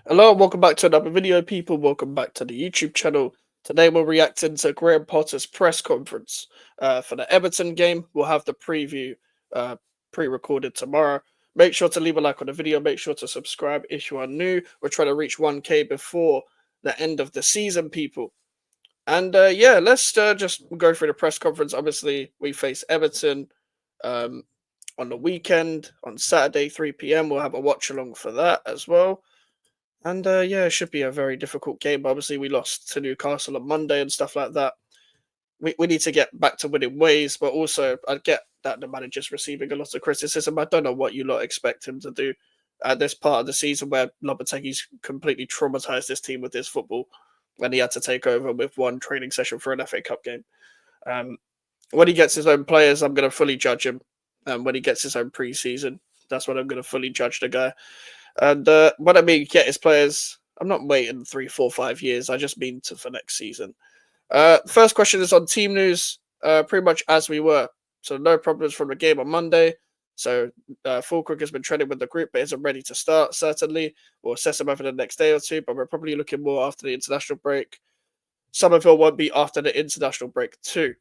Hello, and welcome back to another video, people. Welcome back to the YouTube channel. Today we're reacting to Graham Potter's press conference for the Everton game. We'll have the preview uh, pre-recorded tomorrow. Make sure to leave a like on the video. Make sure to subscribe if you are new. We're trying to reach 1K before the end of the season, people. And yeah, let's just go through the press conference. Obviously, we face Everton um, on the weekend on Saturday, 3 p.m. We'll have a watch along for that as well. And yeah, it should be a very difficult game. Obviously, we lost to Newcastle on Monday and stuff like that. We need to get back to winning ways, but also I get that the manager's receiving a lot of criticism. I don't know what you lot expect him to do at this part of the season where Lopetegui's completely traumatized this team with his football when he had to take over with one training session for an FA Cup game. Um, when he gets his own players, I'm going to fully judge him. And when he gets his own preseason, that's when I'm going to fully judge the guy. And when I mean get his players, I'm not waiting 3, 4, 5 years. I just mean for next season. First question is on team news. Pretty much as we were. So no problems from the game on Monday. So Fulkirk has been training with the group, but isn't ready to start. Certainly, we'll assess him over the next day or two. But we're probably looking more after the international break. Summerville won't be after the international break too.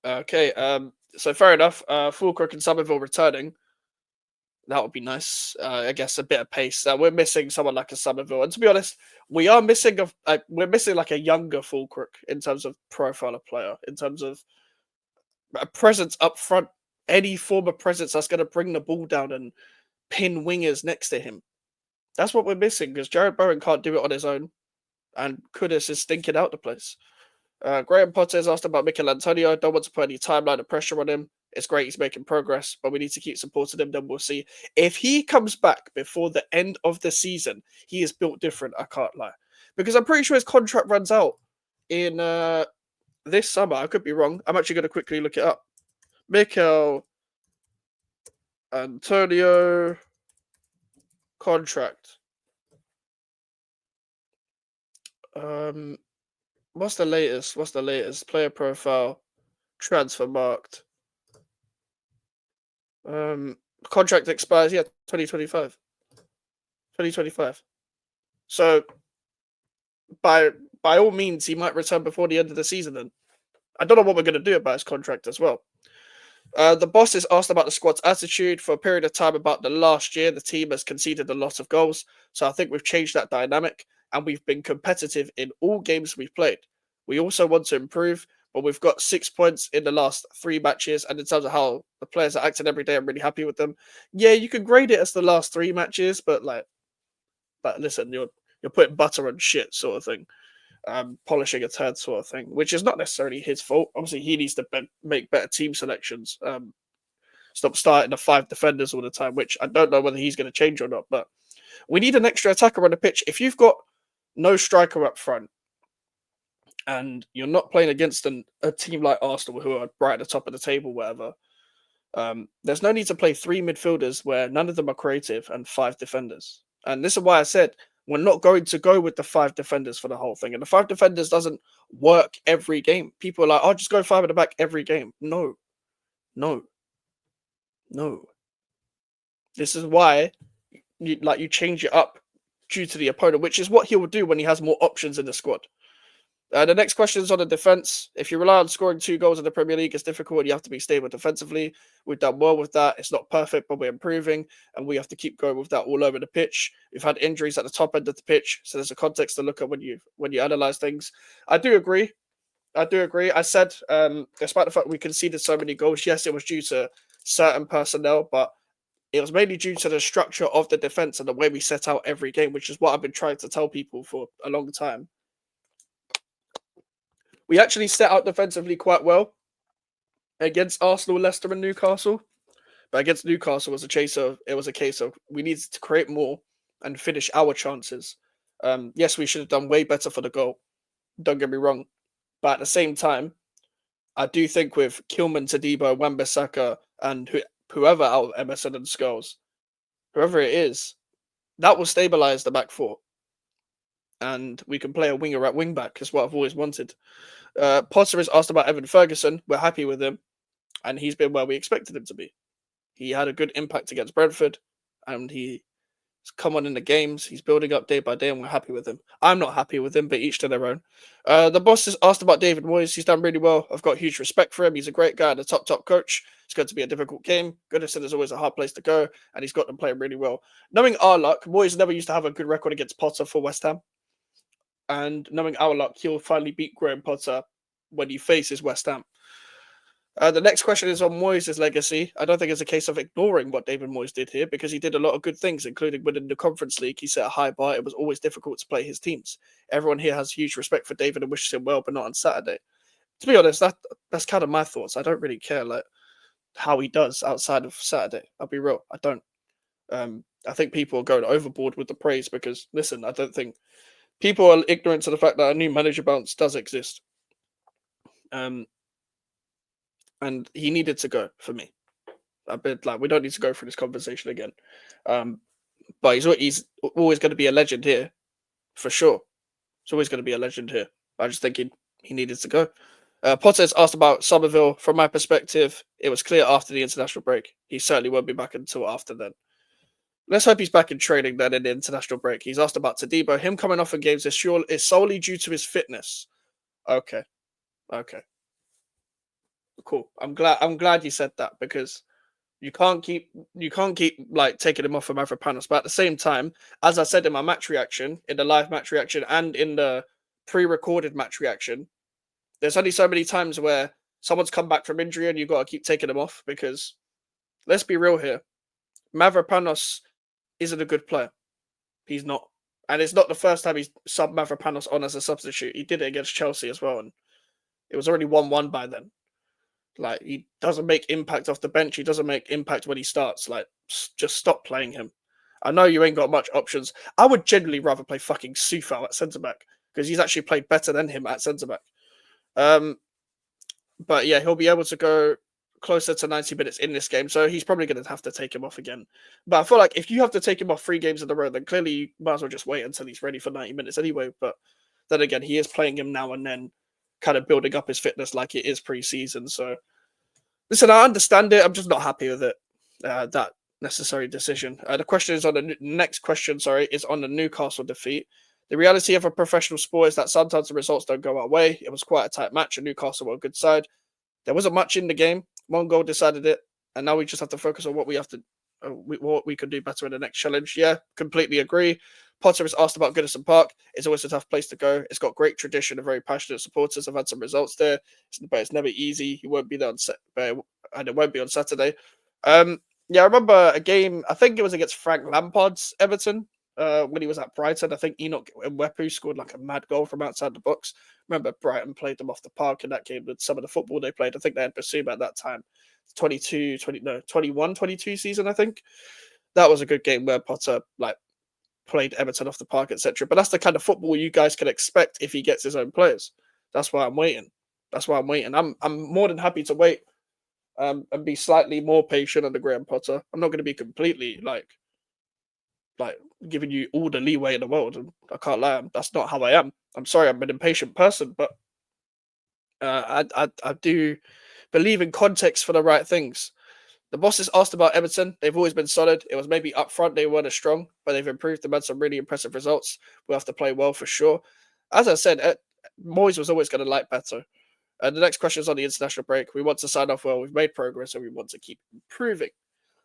Okay. So fair enough. Fulkirk and Summerville returning. That would be nice. I guess a bit of pace. We're missing someone like a Summerville, and to be honest, we're missing like a younger Fulkirk in terms of profile of player, in terms of a presence up front, any form of presence that's going to bring the ball down and pin wingers next to him. That's what we're missing because Jared Bowen can't do it on his own, and Kudus is stinking out the place. Graham Potter has asked about Mikel Antonio. I don't want to put any timeline of pressure on him. It's great he's making progress, but we need to keep supporting him. Then we'll see. If he comes back before the end of the season, he is built different. I can't lie. Because I'm pretty sure his contract runs out in this summer. I could be wrong. I'm actually going to quickly look it up. Mikel Antonio contract. Um, what's the latest? What's the latest? Player profile, transfer marked. Contract expires, yeah, 2025. 2025. So by by all means, he might return before the end of the season. Then I don't know what we're going to do about his contract as well. The boss is asked about the squad's attitude for a period of time. About the last year, the team has conceded a lot of goals, so I think we've changed that dynamic, and we've been competitive in all games we've played. We also want to improve, but we've got 6 points in the last 3 matches, and in terms of how the players are acting every day, I'm really happy with them. Yeah, you can grade it as the last 3 matches, but listen, you're putting butter on shit, sort of thing, polishing a turd, sort of thing, which is not necessarily his fault. Obviously, he needs to make better team selections. Stop starting the 5 defenders all the time, which I don't know whether he's going to change or not. But we need an extra attacker on the pitch. If you've got no striker up front and you're not playing against a team like Arsenal who are right at the top of the table, whatever, there's no need to play 3 midfielders where none of them are creative and 5 defenders. And this is why I said we're not going to go with the 5 defenders for the whole thing. And the 5 defenders doesn't work every game. People are like, oh, just go 5 at the back every game. No, no, no. This is why you change it up due to the opponent, which is what he will do when he has more options in the squad. The next question is on the defense. If you rely on scoring 2 goals in the Premier League, it's difficult and you have to be stable defensively. We've done well with that. It's not perfect, but we're improving, and we have to keep going with that all over the pitch. We've had injuries at the top end of the pitch, so there's a context to look at when you analyze things. I do agree. I do agree. I said, despite the fact we conceded so many goals, yes, it was due to certain personnel, but it was mainly due to the structure of the defense and the way we set out every game, which is what I've been trying to tell people for a long time. We actually set out defensively quite well against Arsenal, Leicester, and Newcastle. But against Newcastle it was a case of we needed to create more and finish our chances. Yes, we should have done way better for the goal. Don't get me wrong, but at the same time, I do think with Kilman, Tadibo, Wan-Bissaka, and whoever out of Emerson and Scholes, whoever it is, that will stabilize the back four, and we can play a winger at wing back. Is what I've always wanted. Potter is asked about Evan Ferguson. We're happy with him, and he's been where we expected him to be. He had a good impact against Brentford, and he He's come on in the games. He's building up day by day, and we're happy with him. I'm not happy with him, but each to their own. The boss has asked about David Moyes. He's done really well. I've got huge respect for him. He's a great guy and a top coach. It's going to be a difficult game. Goodison is always a hard place to go, and he's got them playing really well. Knowing our luck, Moyes never used to have a good record against Potter for West Ham. And knowing our luck, he'll finally beat Graham Potter when he faces West Ham. The next question is on Moyes' legacy. I don't think it's a case of ignoring what David Moyes did here because he did a lot of good things, including winning the Conference League. He set a high bar. It was always difficult to play his teams. Everyone here has huge respect for David and wishes him well, but not on Saturday. To be honest, that's kind of my thoughts. I don't really care how he does outside of Saturday. I'll be real. I don't. I think people are going overboard with the praise because, listen, I don't think people are ignorant to the fact that a new manager bounce does exist. And he needed to go for me. A bit like we don't need to go through this conversation again. But he's always going to be a legend here, for sure. He's always going to be a legend here. I just think he needed to go. Potter's asked about Summerville. From my perspective, it was clear after the international break. He certainly won't be back until after then. Let's hope he's back in training then in the international break. He's asked about Tadibo. Him coming off in games is solely due to his fitness. Okay. Cool. I'm glad you said that because you can't keep like taking him off from Mavropanos. But at the same time, as I said in my match reaction, in the live match reaction and in the pre-recorded match reaction, there's only so many times where someone's come back from injury and you've got to keep taking them off because let's be real here. Mavropanos isn't a good player. He's not. And it's not the first time he's subbed Mavropanos on as a substitute. He did it against Chelsea as well. And it was already 1-1 by then. Like, he doesn't make impact off the bench. He doesn't make impact when he starts. Like, just stop playing him. I know you ain't got much options. I would generally rather play fucking Sufal at centre-back because he's actually played better than him at centre-back. But yeah, he'll be able to go closer to 90 minutes in this game, so he's probably going to have to take him off again. But I feel like if you have to take him off 3 games in a row, then clearly you might as well just wait until he's ready for 90 minutes anyway. But then again, he is playing him now and then, kind of building up his fitness like it is pre-season. So listen, I understand it. I'm just not happy with it. That necessary decision. The question is on the next question. Sorry, is on the Newcastle defeat. The reality of a professional sport is that sometimes the results don't go our way. It was quite a tight match, and Newcastle were a good side. There wasn't much in the game. One goal decided it, and now we just have to focus on what we have to, what we can do better in the next challenge. Yeah, completely agree. Potter is asked about Goodison Park. It's always a tough place to go. It's got great tradition and very passionate supporters. I've had some results there, but it's never easy. He won't be there and it won't be on Saturday. Yeah, I remember a game. I think it was against Frank Lampard's Everton when he was at Brighton. I think Enoch Mwepu scored like a mad goal from outside the box. Remember, Brighton played them off the park in that game with some of the football they played. I think they had Basuma at that time. 21-22 season, I think. That was a good game where Potter played Everton off the park, etc. But that's the kind of football you guys can expect if he gets his own players. That's why I'm waiting. I'm more than happy to wait and be slightly more patient under Graham Potter. I'm not going to be completely like giving you all the leeway in the world. And I can't lie, that's not how I am. I'm sorry, I'm an impatient person, but I do believe in context for the right things. The bosses asked about Everton. They've always been solid. It was maybe up front they weren't as strong, but they've improved. They've had some really impressive results. We'll have to play well for sure. As I said, Moyes was always going to like better. The next question is on the international break. We want to sign off well. We've made progress and we want to keep improving.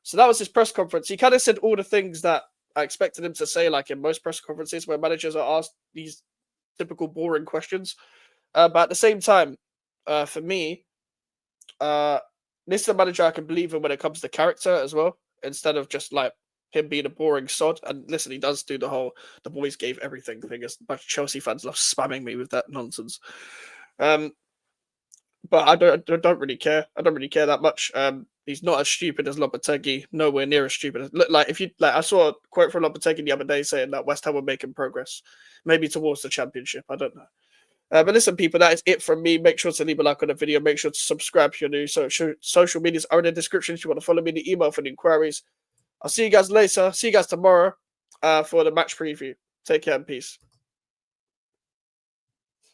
So that was his press conference. He kind of said all the things that I expected him to say, like in most press conferences where managers are asked these typical boring questions. But at the same time, for me, this is a manager I can believe in when it comes to character as well, instead of just like him being a boring sod. And listen, he does do the boys gave everything thing. A bunch of Chelsea fans love spamming me with that nonsense. But I don't really care. I don't really care that much. He's not as stupid as Lopetegui. Nowhere near as stupid. I saw a quote from Lopetegui the other day saying that West Ham were making progress, maybe towards the championship. I don't know. But listen, people, that is it from me. Make sure to leave a like on the video. Make sure to subscribe if you're new. So social medias are in the description if you want to follow me. The email for the inquiries. I'll see you guys later. See you guys tomorrow for the match preview. Take care and peace.